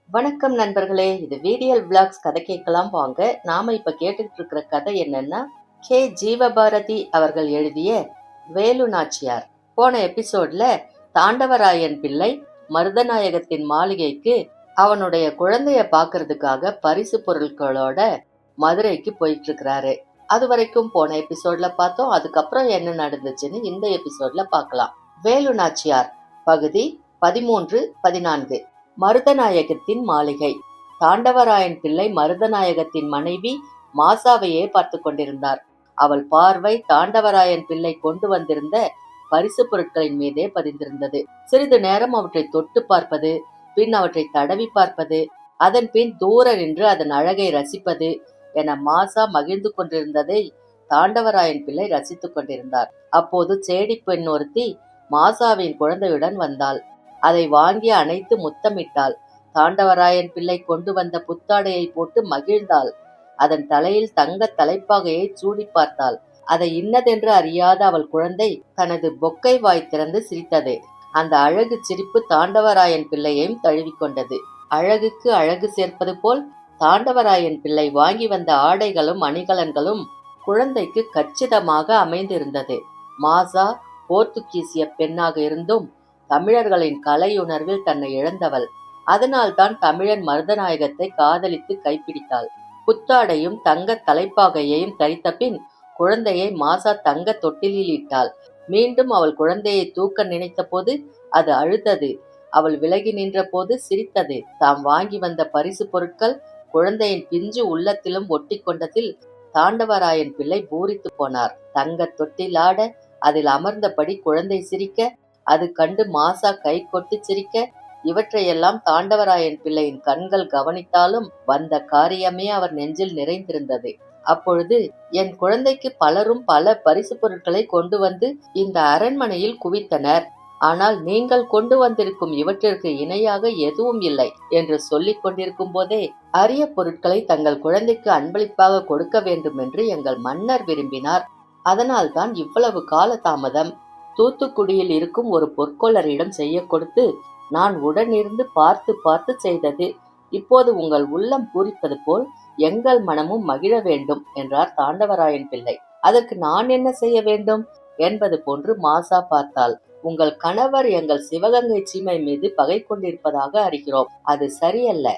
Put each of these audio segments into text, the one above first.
வணக்கம் நண்பர்களே, இது வீடியல் விளாக்ஸ் கதை கேட்கலாம் வாங்க. நாம இப்ப கேட்டுட்டு இருக்கிற கதை என்னன்னா, கே ஜீவபாரதி அவர்கள் எழுதிய வேலு நாச்சியார். போன எபிசோட்ல தாண்டவராயன் பிள்ளை மருதநாயகத்தின் மாளிகைக்கு அவனுடைய குழந்தைய பாக்குறதுக்காக பரிசு பொருட்களோட மதுரைக்கு போயிட்டு இருக்கிறாரு. அது வரைக்கும் போன எபிசோட்ல பார்த்தோம். அதுக்கப்புறம் என்ன நடந்துச்சுன்னு இந்த எபிசோட்ல பார்க்கலாம். வேலு நாச்சியார் பகுதி 13, 14. மருதநாயகத்தின் மாளிகை. தாண்டவராயன் பிள்ளை மருதநாயகத்தின் மனைவி மாசாவையே பார்த்து கொண்டிருந்தார். அவள் பார்வை தாண்டவராயன் பிள்ளை கொண்டு வந்திருந்த பரிசு பொருட்களின் மீதே பதிந்திருந்தது. சிறிது நேரம் அவற்றை தொட்டு பார்ப்பது, பின் அவற்றை தடவி பார்ப்பது, அதன் பின் தூர நின்று அதன் அழகை ரசிப்பது என மாசா மகிழ்ந்து கொண்டிருந்ததை தாண்டவராயன் பிள்ளை ரசித்துக் கொண்டிருந்தார். அப்போது சேடி பெண் ஒருத்தி மாசாவின் குழந்தையுடன் வந்தாள். அதை வாங்கி அணைத்து முத்தமிட்டாள். தாண்டவராயன் பிள்ளை கொண்டு வந்த புத்தாடையை போட்டு மகிழ்ந்தாள். அதன் தலையில் தங்க தலைப்பாகையை சூடி பார்த்தாள். அதை இன்னதென்று அறியாத அவள் குழந்தை தனது பொக்கை வாய் திறந்து சிரித்தது. அந்த அழகு சிரிப்பு தாண்டவராயன் பிள்ளையையும் தழுவிக்கொண்டது. அழகுக்கு அழகு சேர்ப்பது போல் தாண்டவராயன் பிள்ளை வாங்கி வந்த ஆடைகளும் அணிகலன்களும் குழந்தைக்கு கச்சிதமாக அமைந்திருந்தது. மாசா போர்த்துகீசிய பெண்ணாக இருந்தும் தமிழர்களின் கலையுணர்வில் தன்னை இழந்தவள். அதனால்தான் தமிழன் மருதநாயகத்தை காதலித்து கைப்பிடித்தாள். புத்தாடையும் தங்க தலைப்பாகையையும் தரித்த பின் குழந்தையை மாசா தங்க தொட்டிலில் இட்டாள். மீண்டும் அவள் குழந்தையை தூக்க நினைத்த போது அது அழுதது. அவள் விலகி நின்ற போது சிரித்தது. தாம் வாங்கி வந்த பரிசு பொருட்கள் குழந்தையின் பிஞ்சு உள்ளத்திலும் ஒட்டி கொண்டதில் தாண்டவராயன் பிள்ளை பூரித்து போனார். தங்க தொட்டில் ஆட, அதில் அமர்ந்தபடி குழந்தை சிரிக்க, அது கண்டு மாசா கை கொட்டி சிரிக்க, இவற்றையெல்லாம் தாண்டவராயன் பிள்ளையின் கண்கள் கவனித்தாலும் வந்த காரியமே அவர் நெஞ்சில் நிறைந்திருந்தது. அப்பொழுது, என் குழந்தைக்கு பலரும் பல பரிசு பொருட்களை கொண்டு வந்து இந்த அரண்மனையில் குவித்தனர். ஆனால் நீங்கள் கொண்டு வந்திருக்கும் இவற்றிற்கு இணையாக எதுவும் இல்லை என்று சொல்லிக் கொண்டிருக்கும் போதே, அரிய பொருட்களை தங்கள் குழந்தைக்கு அன்பளிப்பாக கொடுக்க வேண்டும் என்று எங்கள் மன்னர் விரும்பினார். அதனால்தான் இவ்வளவு கால தாமதம். தூத்துக்குடியில் இருக்கும் ஒரு பொற்கொள்ளரிடம் செய்ய கொடுத்து நான் உடனிருந்து பார்த்து பார்த்து செய்தது. இப்போது உங்கள் உள்ளம் பூரிப்பது போல் எங்கள் மனமும் மகிழ வேண்டும் என்றார் தாண்டவராயன் பிள்ளை. அதற்கு நான் என்ன செய்ய வேண்டும் என்பது போன்று மாசா பார்த்தாள். உங்கள் கணவர் எங்கள் சிவகங்கை சீமை மீது பகை கொண்டிருப்பதாக அறிகிறோம். அது சரியல்ல.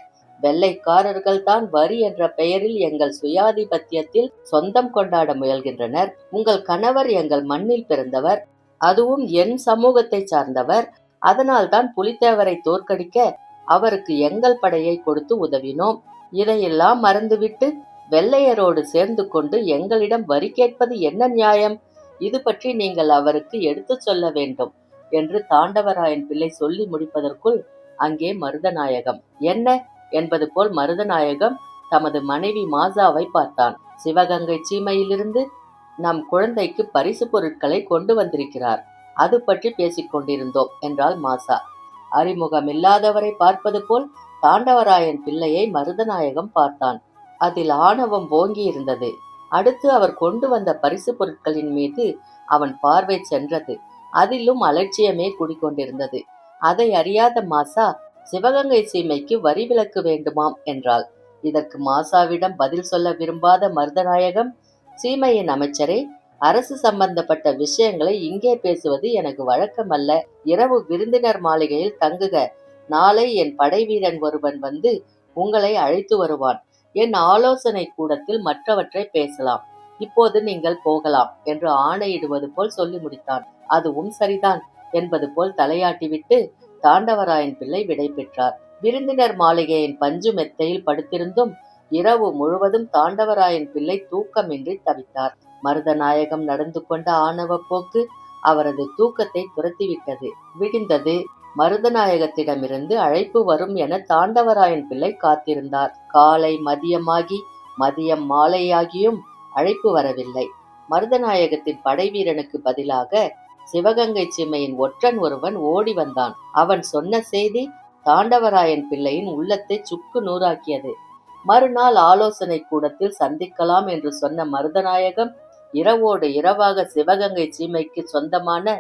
வெள்ளைக்காரர்கள் தான் வரி என்ற பெயரில் எங்கள் சுயாதிபத்தியத்தில் சொந்தம் கொண்டாட முயல்கின்றனர். உங்கள் கணவர் எங்கள் மண்ணில் பிறந்தவர், அதுவும் என் சமூகத்தை சார்ந்தவர். அதனால்தான் புலித்தேவரை தோற்கடிக்க அவருக்கு எங்கள் படையை கொடுத்து உதவினோம். இதையெல்லாம் மறந்துவிட்டு வெள்ளையரோடு சேர்ந்து கொண்டு எங்களிடம் வரி கேட்பது என்ன நியாயம்? இது பற்றி நீங்கள் அவருக்கு எடுத்து சொல்ல வேண்டும் என்று தாண்டவராயன் பிள்ளை சொல்லி முடிப்பதற்குள் அங்கே மருதநாயகம். என்ன என்பது போல் மருதநாயகம் தமது மனைவி மாசாவை பார்த்தான். சிவகங்கை சீமையிலிருந்து நம் குழந்தைக்கு பரிசு பொருட்களை கொண்டு வந்திருக்கிறார். அது பற்றி பேசிக் கொண்டிருந்தோம் என்றாள் மாசா. அறிமுகமில்லாதவரை பார்ப்பது போல் தாண்டவராயன் பிள்ளையை மருதநாயகம் பார்த்தான். அதில் ஆணவம் ஓங்கி இருந்தது. அடுத்து அவர் கொண்டு வந்த பரிசு பொருட்களின் மீது அவன் பார்வை சென்றது. அதிலும் அலட்சியமே குடிக்கொண்டிருந்தது. அதை அறியாத மாசா, சிவகங்கை சீமைக்கு வரி விலக்கு வேண்டுமாம் என்றாள். இதற்கு மாசாவிடம் பதில் சொல்ல விரும்பாத மருதநாயகம், சீமையின் அமைச்சரே, அரசு சம்பந்தப்பட்ட விஷயங்களை இங்கே பேசுவது எனக்கு வழக்கமல்ல. இரவு விருந்தினர் மாளிகையில் தங்குக. நாளை என் படை வீரன் ஒருவன் வந்து உங்களை அழைத்து வருவான். என் ஆலோசனை கூடத்தில் மற்றவற்றை பேசலாம். இப்போது நீங்கள் போகலாம் என்று ஆணையிடுவது போல் சொல்லி முடித்தான். அதுவும் சரிதான் என்பது போல் தலையாட்டிவிட்டு தாண்டவராயன் பிள்ளை விடை பெற்றார். விருந்தினர் மாளிகையின் பஞ்சு மெத்தையில் படுத்திருந்தும் இரவு முழுவதும் தாண்டவராயன் பிள்ளை தூக்கமின்றி தவித்தார். மருதநாயகம் நடந்து கொண்ட ஆணவ போக்கு அவரது தூக்கத்தை துரத்திவிட்டது. விடிந்தது. மருதநாயகத்திடமிருந்து அழைப்பு வரும் என தாண்டவராயன் பிள்ளை காத்திருந்தார். காலை மதியமாகி மதியம் மாலையாகியும் அழைப்பு வரவில்லை. மருதநாயகத்தின் படைவீரனுக்கு பதிலாக சிவகங்கை சீமையின் ஒற்றன் ஒருவன் ஓடி வந்தான். அவன் சொன்ன செய்தி தாண்டவராயன் பிள்ளையின் உள்ளத்தை சுக்கு நூறாக்கியது. மறுநாள் ஆலோசனை கூடத்தில் சந்திக்கலாம் என்று சொன்ன மருதநாயகம் இரவோடு இரவாக சிவகங்கை சீமைக்கு சொந்தமான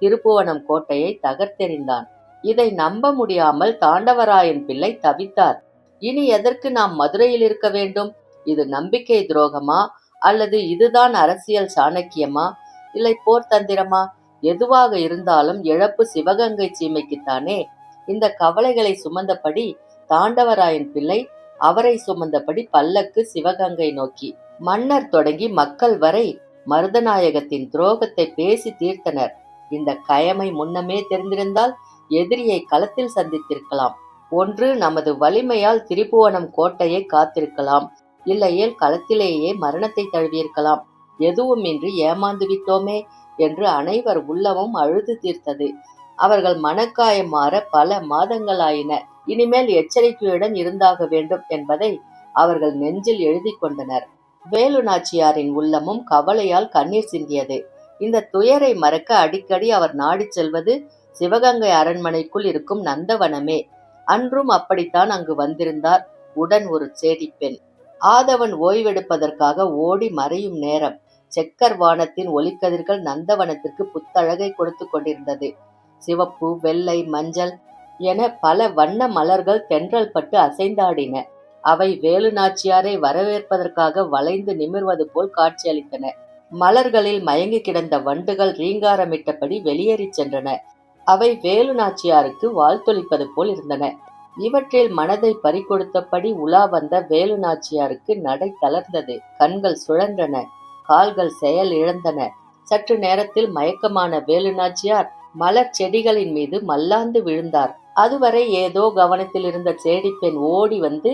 திருப்புவனம் கோட்டையை தகர்த்தெறிந்தான். இதை நம்ப முடியாமல் தாண்டவராயன் பிள்ளை தவித்தார். இனி எதற்கு நாம் மதுரையில் இருக்க வேண்டும்? இது நம்பிக்கை துரோகமா, அல்லது இதுதான் அரசியல் சாணக்கியமா, இல்லை போர் தந்திரமா? எதுவாக இருந்தாலும் இழப்பு சிவகங்கை சீமைக்குத்தானே. இந்த கவலைகளை சுமந்தபடி தாண்டவராயன் பிள்ளை அவரை சுமந்தபடி பல்லக்கு சிவகங்கை நோக்கி. மன்னர் தொடங்கி மக்கள் வரை மருதநாயகத்தின் துரோகத்தை பேசி தீர்த்தனர். இந்த கயமை முன்னமே தெரிந்திருந்தால் எதிரியை களத்தில் சந்தித்திருக்கலாம். ஒன்று நமது வலிமையால் திரிபுவனம் கோட்டையை காத்திருக்கலாம், இல்லையேல் களத்திலேயே மரணத்தை தழுவியிருக்கலாம். எதுவுமின்றி ஏமாந்து விட்டோமே என்று அனைவர் உள்ளமும் அழுது தீர்த்தது. அவர்கள் மனக்காயம் மாற பல மாதங்களாயின. இனிமேல் எச்சரிக்கையுடன் இருந்தாக வேண்டும் என்பதை அவர்கள் நெஞ்சில் எழுதி கொண்டனர். வேலு நாச்சியாரின் உள்ளமும் கவலையால் கண்ணீர் சிந்தியது. இந்த துயரை மறக்க அடிக்கடி அவர் நாடி செல்வது சிவகங்கை அரண்மனைக்குள் இருக்கும் நந்தவனமே. அன்றும் அப்படித்தான் அங்கு வந்திருந்தார். உடன் ஒரு சேடிப்பெண். ஆதவன் ஓய்வெடுப்பதற்காக ஓடி மறையும் நேரம். செக்கர் வானத்தின் ஒளிக்கதிர்கள் நந்தவனத்திற்கு புத்தழகை கொடுத்து கொண்டிருந்தது. சிவப்பு, வெள்ளை, மஞ்சள் என பல வண்ண மலர்கள் தென்றல் பட்டு அசைந்தாடின. அவை வேலு நாச்சியாரை வரவேற்பதற்காக வளைந்து நிமிர்வது போல் காட்சியளித்தன. மலர்களில் மயங்கி கிடந்த வண்டுகள் ரீங்காரமிட்டபடி வெளியேறிச் சென்றன. அவை வேலு நாச்சியாருக்கு வாழ்த்தொளிப்பது போல் இருந்தன. இவற்றில் மனதை பறிகொடுத்தபடி உலா வந்த வேலு நாச்சியாருக்கு நடை தளர்ந்தது. கண்கள் சுழன்றன, கால்கள் செயல் இழந்தன. சற்று நேரத்தில் மயக்கமான வேலு நாச்சியார் மலர் செடிகளின் மீது மல்லாந்து விழுந்தார். அதுவரை ஏதோ கவனத்தில் இருந்த சேடிப்பெண் ஓடி வந்து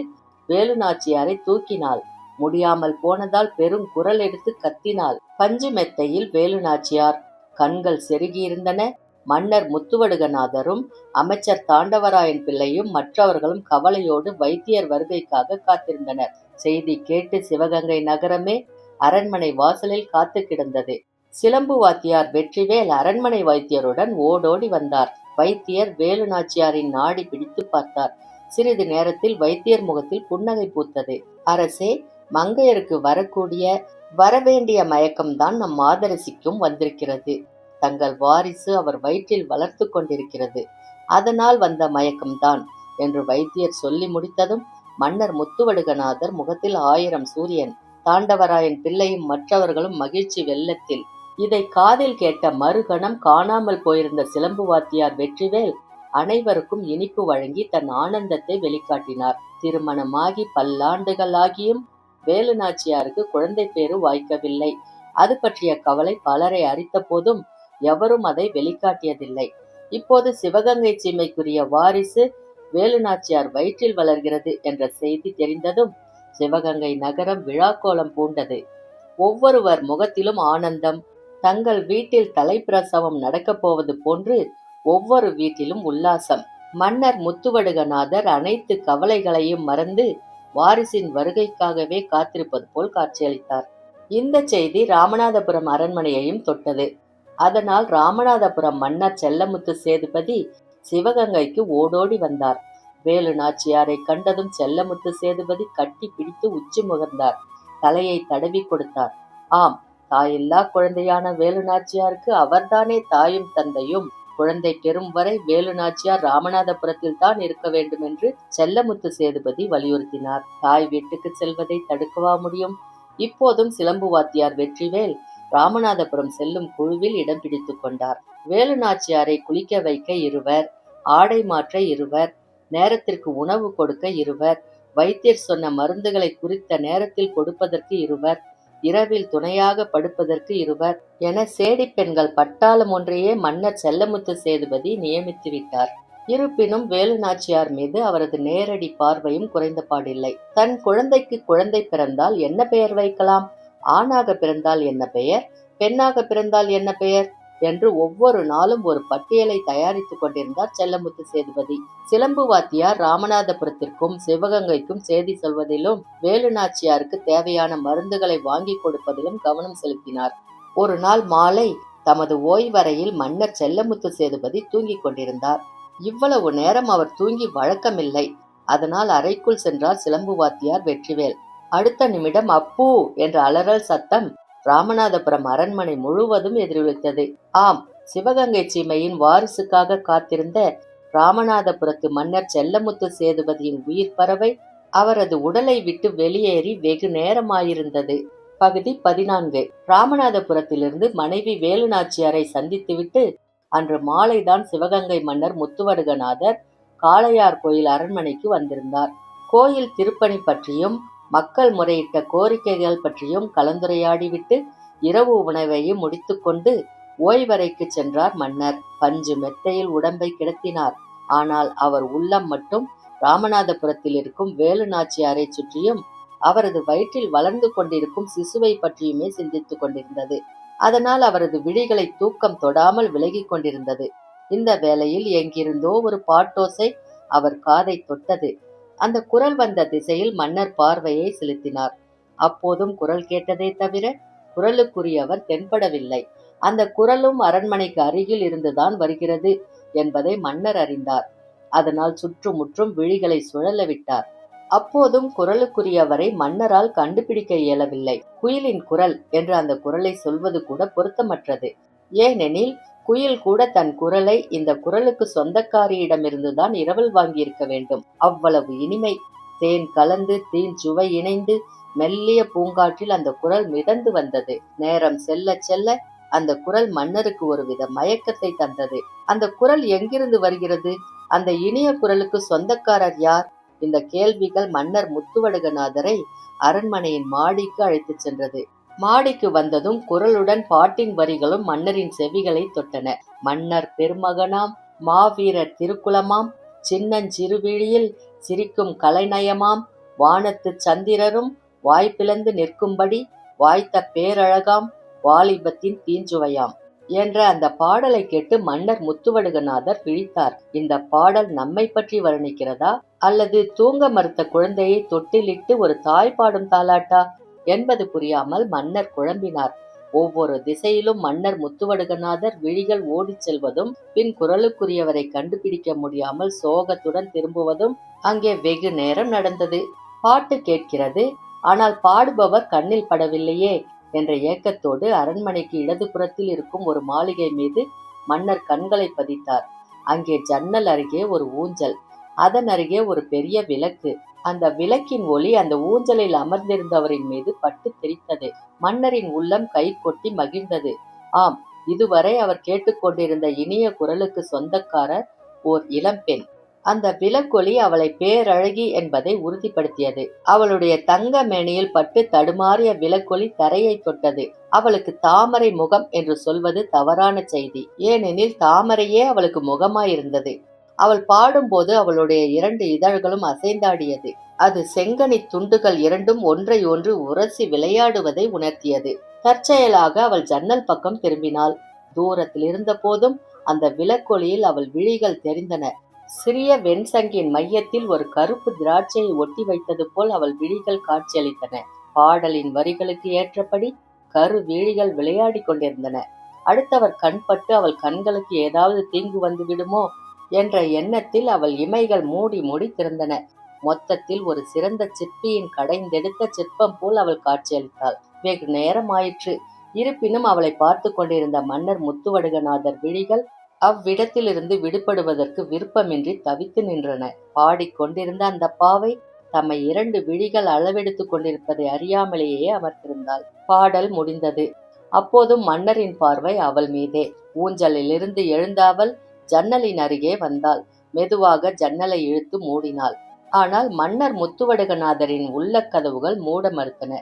வேலு நாச்சியாரை தூக்கினாள். முடியாமல் போனதால் பெரும் குரல் எடுத்து கத்தினாள். பஞ்சு மெத்தையில் வேலு நாச்சியார். கண்கள் செருகியிருந்தன. மன்னர் முத்துவடுகநாதரும் அமைச்சர் தாண்டவராயன் பிள்ளையும் மற்றவர்களும் கவலையோடு வைத்தியர் வருகைக்காக காத்திருந்தனர். செய்தி கேட்டு சிவகங்கை நகரமே அரண்மனை வாசலில் காத்து கிடந்தது. சிலம்பு வாத்தியார் வெற்றிவேல் அரண்மனை வைத்தியருடன் ஓடோடி வந்தார். வைத்தியர் வேலு நாச்சியாரின் நாடி பிடித்து பார்த்தார். சிறிது நேரத்தில் வைத்தியர் முகத்தில் புன்னகை பூத்தது. அரசே, மங்கையருக்கு வரவேண்டிய மயக்கம்தான் நம் மாதரசிக்கும் வந்திருக்கிறது. தங்கள் வாரிசு அவர் வயிற்றில் வளர்த்து கொண்டிருக்கிறது. அதனால் வந்த மயக்கம்தான் என்று வைத்தியர் சொல்லி முடித்ததும் மன்னர் முத்துவடுகநாதர் முகத்தில் 1000 சூரியன். தாண்டவராயன் பிள்ளையும் மற்றவர்களும் மகிழ்ச்சி வெள்ளத்தில். இதை காதில் கேட்ட மறுகணம் காணாமல் போயிருந்த சிலம்பு வாத்தியார் வெற்றிவேல் அனைவருக்கும் இனிப்பு வழங்கி தன் ஆனந்தத்தை வெளிக்காட்டினார். திருமணமாகி பல்லாண்டுகள் ஆகியும் வேலு நாச்சியாருக்கு குழந்தை பேறு வாய்க்கவில்லை. அது பற்றிய கவலை பலரை அரித்த போதும் எவரும் அதை வெளிக்காட்டியதில்லை. இப்போது சிவகங்கை சீமைக்குரிய வாரிசு வேலு நாச்சியார் வயிற்றில் வளர்கிறது என்ற செய்தி தெரிந்ததும் சிவகங்கை நகரம் விழாக்கோலம் பூண்டது. ஒவ்வொருவர் முகத்திலும் ஆனந்தம். தங்கள் வீட்டில் தலைப்பிரசவம் நடக்கப் போவது போன்று ஒவ்வொரு வீட்டிலும் உல்லாசம். மன்னர் முத்துவடுகநாதர் அனைத்து கவலைகளையும் மறந்து வாரிசின் வருகைக்காகவே காத்திருப்பது போல் காட்சியளித்தார். இந்த செய்தி ராமநாதபுரம் அரண்மனையையும் தொட்டது. அதனால் ராமநாதபுரம் மன்னர் செல்லமுத்து சேதுபதி சிவகங்கைக்கு ஓடோடி வந்தார். வேலு நாச்சியாரை கண்டதும் செல்லமுத்து சேதுபதி கட்டி பிடித்து உச்சி முகர்ந்தார். தலையை தடவி கொடுத்தார். ஆம், தாயில்லா குழந்தையான வேலு நாச்சியாருக்கு அவர்தானே தாயும் தந்தையும். குழந்தை பெறும் வரை வேலு நாச்சியார் ராமநாதபுரத்தில் தான் இருக்க வேண்டும் என்று செல்லமுத்து சேதுபதி வலியுறுத்தினார். தாய் வீட்டுக்கு செல்வதை தடுக்கவா முடியும்? இப்போதும் சிலம்பு வாத்தியார் வெற்றிவேல் ராமநாதபுரம் செல்லும் குழுவில் இடம் பிடித்து கொண்டார். வேலு நாச்சியாரை குளிக்க வைக்க 2, ஆடை மாற்ற 2, நேரத்திற்கு உணவு கொடுக்க 2, வைத்தியர் சொன்ன மருந்துகளை குறித்த நேரத்தில் கொடுப்பதற்கு 2, இரவில் துணையாக படுப்பதற்கு 2 என சேடி பெண்கள் பட்டாளம் ஒன்றையே மன்னர் செல்லமுத்து சேதுபதி நியமித்து விட்டார். இருப்பினும் வேலு நாச்சியார் மீது அவரது நேரடி பார்வையும் குறைந்த பாடில்லை. தன் குழந்தைக்கு குழந்தை பிறந்தால் என்ன பெயர் வைக்கலாம், ஆணாக பிறந்தால் என்ன பெயர், பெண்ணாக பிறந்தால் என்ன பெயர் என்று ஒவ்வொரு நாளும் ஒரு பட்டியலை தயாரித்துக் கொண்டிருந்தார் செல்லமுத்து சேதுபதி. சிலம்பு வாத்தியார் ராமநாதபுரத்திற்கும் சிவகங்கைக்கும் செய்தி சொல்வதிலும் வேலு நாச்சியாருக்கு தேவையான மருந்துகளை வாங்கி கொடுப்பதிலும் கவனம் செலுத்தினார். ஒரு நாள் மாலை தமது ஓய்வறையில் மன்னர் செல்லமுத்து சேதுபதி தூங்கிக் கொண்டிருந்தார். இவ்வளவு நேரம் அவர் தூங்கி வழக்கமில்லை. அதனால் அறைக்குள் சென்றார் சிலம்பு வாத்தியார் வெற்றிவேல். அடுத்த நிமிடம் அப்பூ என்ற அலறல் சத்தம் ராமநாதபுரம் அரண்மனை முழுவதும் எதிரொலித்தது. ஆம், சிவகங்கை சீமையின் வாரிசுக்காக காத்திருந்த ராமநாதபுரத்து மன்னர் செல்லமுத்து சேதுபதியின் உயிர் பறவை அவரது உடலை விட்டு வெளியேறி வெகு நேரமாயிருந்தது. பகுதி 14. ராமநாதபுரத்திலிருந்து மனைவி வேலுநாச்சியாரை சந்தித்துவிட்டு அன்று மாலைதான் சிவகங்கை மன்னர் முத்துவடுகநாதர் காளையார் கோயில் அரண்மனைக்கு வந்திருந்தார். கோயில் திருப்பணி பற்றியும் மக்கள் முறையிட்ட கோரிக்கைகள் பற்றியும் கலந்துரையாடிவிட்டு இரவு உணவையும் முடித்துக்கொண்டு ஓய்வறைக்கு சென்றார் மன்னர். பஞ்சு மெத்தையில் உடம்பை கிடத்தினார். ஆனால் அவர் உள்ளம் மட்டும் ராமநாதபுரத்தில் இருக்கும் வேலுநாச்சியாரை சுற்றியும் அவரது வயிற்றில் வளர்ந்து கொண்டிருக்கும் சிசுவை பற்றியுமே சிந்தித்துக் கொண்டிருந்தது. அதனால் அவரது விழிகளை தூக்கம் தொடாமல் விலகிக் கொண்டிருந்தது. இந்த வேளையில் எங்கிருந்தோ ஒரு பாட்டோசை அவர் காதை தொட்டது. அந்த குரல் வந்த திசையில் மன்னர் பார்வையை செலுத்தினார். அப்போதும் குரல் கேட்டதே தவிர குரலுக்குரியவர் தென்படவில்லை. அந்த குரலும் அரண்மனைக்கு அருகில் இருந்துதான் வருகிறது என்பதை மன்னர் அறிந்தார். அதனால் சுற்றுமுற்றும் விழிகளை சுழல விட்டார். அப்போதும் குரலுக்குரியவரை மன்னரால் கண்டுபிடிக்க இயலவில்லை. குயிலின் குரல் என்று அந்த குரலை சொல்வது கூட பொருத்தமற்றது. ஏனெனில் குயில் கூட தன் குரலை இந்த குரலுக்கு சொந்தக்காரியிடமிருந்துதான் இரவல் வாங்கியிருக்க வேண்டும். அவ்வளவு இனிமை. தேன் கலந்து தீஞ்சுவை இணைந்து மெல்லிய பூங்காற்றில் அந்த குரல் மிதந்து வந்தது. நேரம் செல்ல செல்ல அந்த குரல் மன்னருக்கு ஒருவித மயக்கத்தை தந்தது. அந்த குரல் எங்கிருந்து வருகிறது? அந்த இனிய குரலுக்கு சொந்தக்காரர் யார்? இந்த கேள்விகள் மன்னர் முத்துவடுகநாதரை அரண்மனையின் மாடிக்கு அழைத்துச் சென்றது. மாடிக்கு வந்ததும் குரலுடன் பாட்டின் வரிகளும் மன்னரின் செவிகளை தொட்டன. மன்னர் பெருமகனாம், மாவீரர் திருக்குலமாம், சின்னஞ்சிறுவிழியில் சிரிக்கும் கலைநயமாம், வானத்து சந்திரரும் வாய்ப்பிளந்து நிற்கும்படி வாய்த்த பேரழகாம், வாலிபத்தின் தீஞ்சுவையாம் என்ற அந்த பாடலை கேட்டு மன்னர் முத்துவடுகநாதர் விழித்தார். இந்த பாடல் நம்மை பற்றி வர்ணிக்கிறதா அல்லது தூங்க மறுத்த குழந்தையை தொட்டிலிட்டு ஒரு தாய் பாடும் தாலாட்டா என்பது புரியாமல் மன்னர் குழம்பினார். ஒவ்வொரு திசையிலும் மன்னர் முத்துவடுகநாதர் விழிகள் ஓடிச் செல்வதும் பின் குரலுக்குரியவரை கண்டுபிடிக்க முடியாமல் சோகத்துடன் திரும்புவதும் அங்கே வெகு நேரம் நடந்தது. பாட்டு கேட்கிறது, ஆனால் பாடுபவர் கண்ணில் படவில்லையே என்ற ஏக்கத்தோடு அரண்மனைக்கு இடதுபுறத்தில் இருக்கும் ஒரு மாளிகை மீது மன்னர் கண்களை பதித்தார். அங்கே ஜன்னல் அருகே ஒரு ஊஞ்சல், அதன் அருகே ஒரு பெரிய விளக்கு. அந்த விளக்கின் ஒளி அந்த ஊஞ்சலில் அமர்ந்திருந்தவரின் மீது பட்டு தெரித்தது. மன்னரின் உள்ளம் கை கொட்டி மகிழ்ந்தது. ஆம், இதுவரை அவர் கேட்டுக்கொண்டிருந்த இனிய குரலுக்கு சொந்தக்காரர் ஓர் இளம்பெண். அந்த விளக்கொளி அவளை பேரழகி என்பதை உறுதிப்படுத்தியது. அவளுடைய தங்க மேனியில் பட்டு தடுமாறிய விளக்கொளி தரையை தொட்டது. அவளுக்கு தாமரை முகம் என்று சொல்வது தவறான செய்தி. ஏனெனில் தாமரையே அவளுக்கு முகமாயிருந்தது. அவள் பாடும்போது அவளுடைய 2 இதழ்களும் அசைந்தாடியது. அது செங்கனி துண்டுகள் இரண்டும் ஒன்றை ஒன்று உரசி விளையாடுவதை உணர்த்தியது. தற்செயலாக அவள் ஜன்னல் பக்கம் திரும்பினாள். தூரத்தில் இருந்த போதும் அந்த விளக்கொளியில் அவள் விழிகள் தெரிந்தன. சிறிய வெண்சங்கின் மையத்தில் ஒரு கருப்பு திராட்சையை ஒட்டி வைத்தது போல் அவள் விழிகள் காட்சியளித்தன. பாடலின் வரிகளுக்கு ஏற்றபடி கரு விழிகள் விளையாடி கொண்டிருந்தன. அடுத்தவர் கண்பட்டு அவள் கண்களுக்கு ஏதாவது தீங்கு வந்து விடுமோ என்ற எண்ணத்தில் அவள் இமைகள் மூடி மூடி திறந்தன. மொத்தத்தில் ஒரு சிறந்த சிற்பியின் கடைந்தெடுத்த சிற்பம் போல் அவள் காட்சியளித்தாள். வெகு நேரம் ஆயிற்று. இருப்பினும் அவளை பார்த்து கொண்டிருந்த மன்னர் முத்துவடுகநாதர் விழிகள் அவ்விடத்திலிருந்து விடுபடுவதற்கு விருப்பமின்றி தவித்து நின்றன. பாடிக்கொண்டிருந்த அந்த பாவை தம்மை 2 விழிகள் அளவெடுத்துக் கொண்டிருப்பதை அறியாமலேயே அமர்ந்திருந்தாள். பாடல் முடிந்தது. அப்போதும் மன்னரின் பார்வை அவள் மீதே. ஊஞ்சலிலிருந்து எழுந்த அவள் ஜன்னலின் அருகே வந்தாள். மெதுவாக ஜன்னலை இழுத்து மூடினாள். ஆனால் மன்னர் முத்துவடுகநாதரின் உள்ள கதவுகள் மூட மறுத்தன.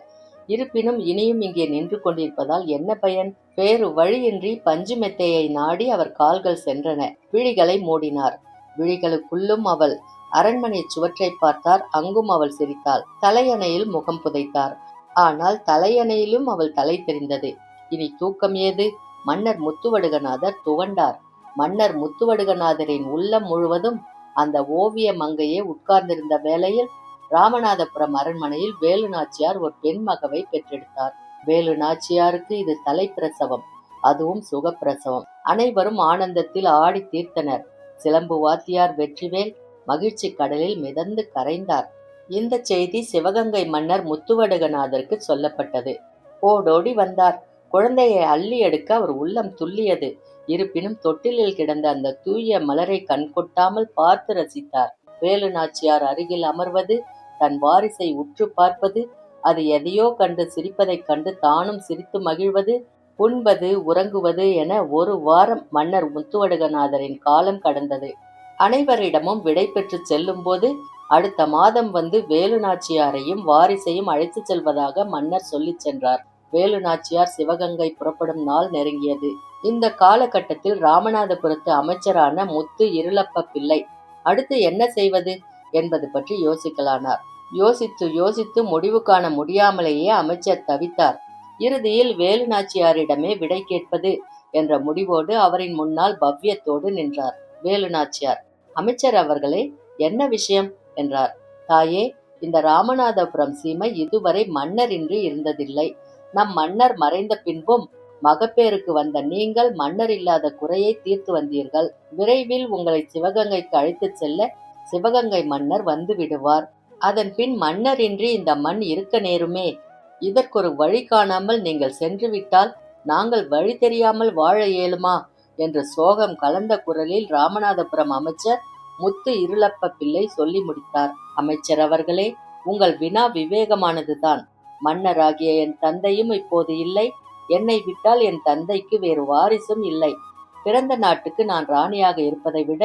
இருப்பினும் இனியும் இங்கே நின்று கொண்டிருப்பதால் என்ன பயன்? வேறு வழியின்றி பஞ்சு மெத்தையை நாடி அவர் கால்கள் சென்றன. விழிகளை மூடினார். விழிகளுக்குள்ளும் அவள். அரண்மனை சுவற்றை பார்த்தார். அங்கும் அவள் சிரித்தாள். தலையணையில் முகம் புதைத்தார். ஆனால் தலையணையிலும் அவள் தலை தெரிந்தது. இனி தூக்கம் ஏது? மன்னர் முத்துவடுகநாதர் துவண்டார். மன்னர் முத்துவடுகநாதரின் உள்ளம் முழுவதும் அந்த ஓவிய மங்கையே உட்கார்ந்திருந்த வேளையில் ராமநாதபுரம் அரண்மனையில் வேலுநாச்சியார் ஒரு பெண் மகவை பெற்றெடுத்தார். வேலுநாச்சியாருக்கு இது தலைப்பிரசவம், அதுவும் சுகப்பிரசவம். அனைவரும் ஆனந்தத்தில் ஆடி தீர்த்தனர். சிலம்பு வாத்தியார் வெற்றிவேல் மகிழ்ச்சி கடலில் மிதந்து கரைந்தார். இந்த செய்தி சிவகங்கை மன்னர் முத்துவடுகநாதருக்கு சொல்லப்பட்டது. ஓடோடி வந்தார். குழந்தையை அள்ளி எடுக்க அவர் உள்ளம் துள்ளியது. இருப்பினும் தொட்டிலில் கிடந்த அந்த தூய மலரை கண்கொட்டாமல் பார்த்து ரசித்தார். வேலு நாச்சியார் அருகில் அமர்வது, தன் வாரிசை உற்று பார்ப்பது, அது எதையோ கண்டு சிரிப்பதைக் கண்டு தானும் சிரித்து மகிழ்வது, உண்பது, உறங்குவது என ஒரு வாரம் மன்னர் முத்துவடுகநாதரின் காலம் கடந்தது. அனைவரிடமும் விடை பெற்று செல்லும்போது, அடுத்த மாதம் வந்து வேலு நாச்சியாரையும் வாரிசையும் அழைத்துச் செல்வதாக மன்னர் சொல்லிச் சென்றார். வேலு நாச்சியார் சிவகங்கை புறப்படும் நாள் நெருங்கியது. இந்த காலகட்டத்தில் ராமநாதபுரத்து அமைச்சரான முத்து இருளப்ப பிள்ளை அடுத்து என்ன செய்வது என்பது பற்றி யோசிக்கலானார். யோசித்து யோசித்து முடிவு காண முடியாமலேயே அமைச்சர் தவித்தார். இறுதியில் வேலு நாச்சியாரிடமே விடை கேட்பது என்ற முடிவோடு அவரின் முன்னால் பவ்யத்தோடு நின்றார். வேலு நாச்சியார், அமைச்சர் அவர்களே, என்ன விஷயம் என்றார். தாயே, இந்த ராமநாதபுரம் சீமை இதுவரை மன்னரின்றி இருந்ததில்லை. நம் மன்னர் மறைந்த பின்பும் மகப்பேருக்கு வந்த நீங்கள் மன்னர் இல்லாத குறையை தீர்த்து வந்தீர்கள். விரைவில் உங்களை சிவகங்கைக்கு அழைத்துச் செல்ல சிவகங்கை மன்னர் வந்து விடுவார். அதன் பின் மன்னரின்றி இந்த மண் இருக்க நேருமே. இதற்கொரு வழி காணாமல் நீங்கள் சென்று விட்டால் நாங்கள் வழி தெரியாமல் வாழ இயலுமா என்று சோகம் கலந்த குரலில் ராமநாதபுரம் அமைச்சர் முத்து இருளப்ப பிள்ளை சொல்லி முடித்தார். அமைச்சர் அவர்களே, உங்கள் வினா விவேகமானதுதான். மன்னராகிய என் தந்தையும் இப்போது இல்லை. என்னை விட்டால் என் தந்தைக்கு வேறு வாரிசும் இல்லை. பிறந்த நாட்டுக்கு நான் ராணியாக இருப்பதை விட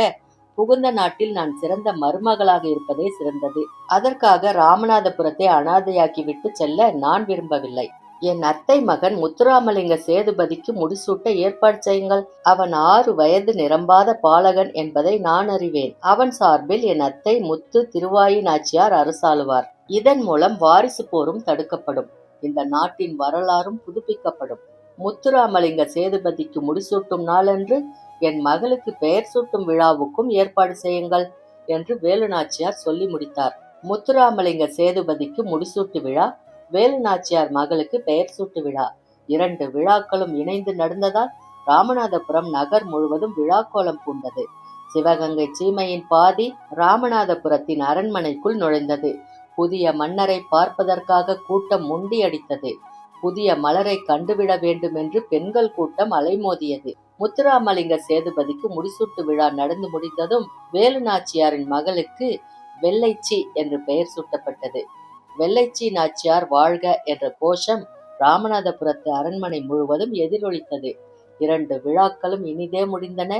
புகுந்த நாட்டில் நான் சிறந்த மருமகளாக இருப்பதே சிறந்தது. அதற்காக ராமநாதபுரத்தை அனாதையாக்கி விட்டு செல்ல நான் விரும்பவில்லை. என் அத்தை மகன் முத்துராமலிங்க சேதுபதிக்கு முடிசூட்ட ஏற்பாடு செய்யுங்கள். அவன் 6 வயது நிரம்பாத பாலகன் என்பதை நான் அறிவேன். அவன் சார்பில் என் அத்தை முத்து திருவாயி நாச்சியார் அரசாளுவார். இதன் மூலம் வாரிசு போரும் தடுக்கப்படும். இந்த நாட்டின் வரலாறும் புதுப்பிக்கப்படும். முத்துராமலிங்க சேதுபதிக்கு முடிசூட்டும் நாளன்று என் மகளுக்கு பெயர் சூட்டும் விழாவுக்கும் ஏற்பாடு செய்யுங்கள் என்று வேலு நாச்சியார் சொல்லி முடித்தார். முத்துராமலிங்க சேதுபதிக்கு முடிசூட்டு விழா, வேலு நாச்சியார் மகளுக்கு பெயர் சூட்டு விழா 2 விழாக்களும் இணைந்து நடந்ததால் ராமநாதபுரம் நகர் முழுவதும் விழாக்கோலம் பூண்டது. சிவகங்கை சீமையின் பாதி ராமநாதபுரத்தின் அரண்மனைக்குள் நுழைந்தது. புதிய மன்னரை பார்ப்பதற்காக கூட்டம் முண்டியடித்தது. புதிய மலரை கண்டுவிட வேண்டும் என்று பெண்கள் கூட்டம் அலைமோதியது. முத்துராமலிங்க சேதுபதிக்கு முடிசூட்டு விழா நடந்து முடிந்ததும் வேலு நாச்சியாரின் மகளுக்கு வெள்ளைச்சி என்று பெயர் சூட்டப்பட்டது. வெள்ளைச்சி நாச்சியார் வாழ்க என்ற கோஷம் ராமநாதபுரத்து அரண்மனை முழுவதும் எதிரொலித்தது. 2 விழாக்களும் இனிதே முடிந்தன.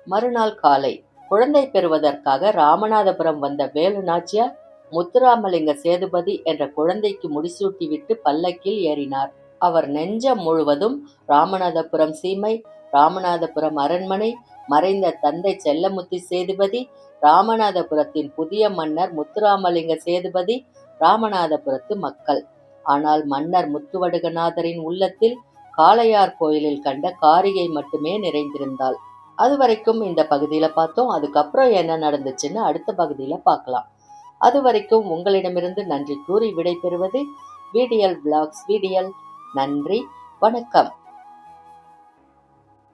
மறுநாள் காலை குழந்தை பெறுவதற்காக ராமநாதபுரம் வந்த வேலு நாச்சியார் முத்துராமலிங்க சேதுபதி என்ற குழந்தைக்கு முடிசூட்டிவிட்டு பல்லக்கில் ஏறினார். அவர் நெஞ்சம் முழுவதும் ராமநாதபுரம் சீமை, ராமநாதபுரம் அரண்மனை, மறைந்த தந்தை செல்லமுத்தி சேதுபதி, ராமநாதபுரத்தின் புதிய மன்னர் முத்துராமலிங்க சேதுபதி, ராமநாதபுரத்து மக்கள். ஆனால் மன்னர் முத்துவடுகநாதரின் உள்ளத்தில் காளையார் கோயிலில் கண்ட காரிகை மட்டுமே நிறைந்திருந்தாள். அதுவரைக்கும் இந்த பகுதியில பார்த்தோம். அதுக்கப்புறம் என்ன நடந்துச்சுன்னு அடுத்த பகுதியில பார்க்கலாம். அதுவரைக்கும் உங்களிடமிருந்து நன்றி கூறி விடைபெறுவது VDL Vlogs VDL. நன்றி, வணக்கம்.